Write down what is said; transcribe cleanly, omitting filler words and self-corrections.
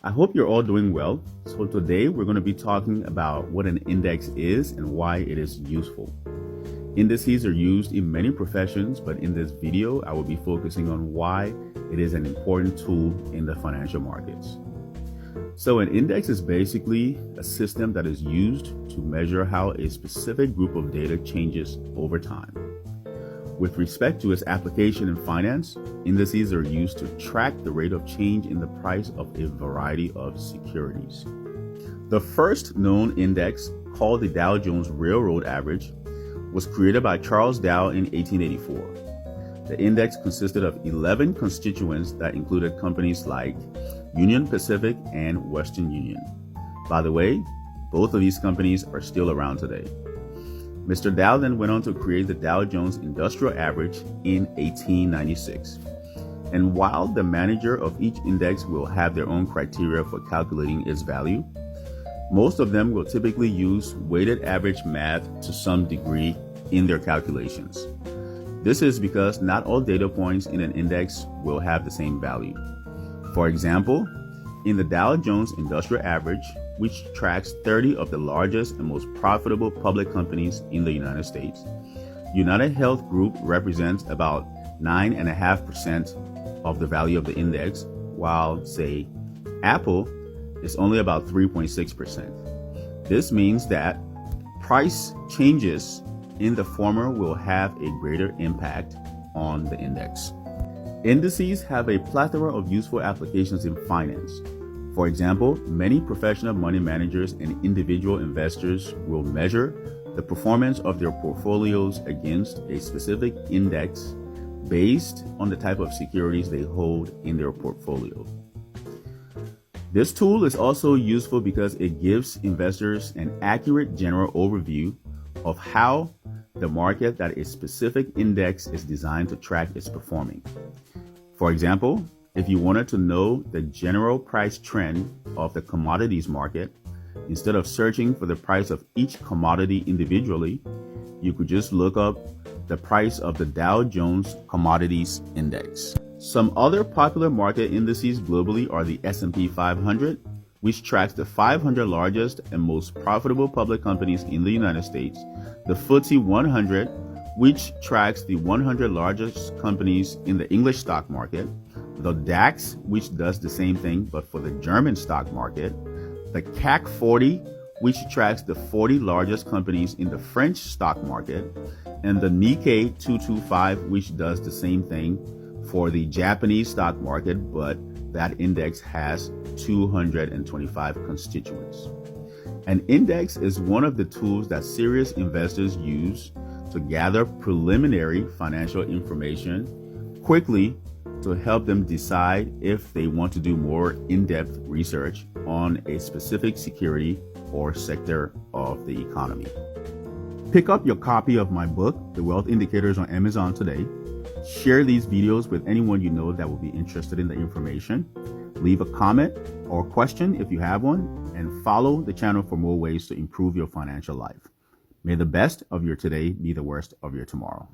I hope you're all doing well. So today we're going to be talking about what an index is and why it is useful. Indices are used in many professions, but in this video, I will be focusing on why it is an important tool in the financial markets. So an index is basically a system that is used to measure how a specific group of data changes over time. With respect to its application in finance, indices are used to track the rate of change in the price of a variety of securities. The first known index, called the Dow Jones Railroad Average, was created by Charles Dow in 1884. The index consisted of 11 constituents that included companies like Union Pacific and Western Union. By the way, both of these companies are still around today. Mr. Dow then went on to create the Dow Jones Industrial Average in 1896. And while the manager of each index will have their own criteria for calculating its value, most of them will typically use weighted average math to some degree in their calculations. This is because not all data points in an index will have the same value. For example, in the Dow Jones Industrial Average, which tracks 30 of the largest and most profitable public companies in the United States, United Health Group represents about 9.5% of the value of the index, while, say, Apple is only about 3.6%. This means that price changes in the former will have a greater impact on the index. Indices have a plethora of useful applications in finance. For example, many professional money managers and individual investors will measure the performance of their portfolios against a specific index based on the type of securities they hold in their portfolio. This tool is also useful because it gives investors an accurate general overview of how the market that a specific index is designed to track is performing. For example, if you wanted to know the general price trend of the commodities market, instead of searching for the price of each commodity individually, you could just look up the price of the Dow Jones Commodities Index. Some other popular market indices globally are the S&P 500, which tracks the 500 largest and most profitable public companies in the United States, the FTSE 100, which tracks the 100 largest companies in the English stock market, the DAX, which does the same thing but for the German stock market, the CAC 40, which tracks the 40 largest companies in the French stock market, and the Nikkei 225, which does the same thing for the Japanese stock market, but that index has 225 constituents. An index is one of the tools that serious investors use to gather preliminary financial information quickly to help them decide if they want to do more in-depth research on a specific security or sector of the economy. Pick up your copy of my book, The Wealth Indicators, on Amazon today. Share these videos with anyone you know that will be interested in the information. Leave a comment or question if you have one, and follow the channel for more ways to improve your financial life. May the best of your today be the worst of your tomorrow.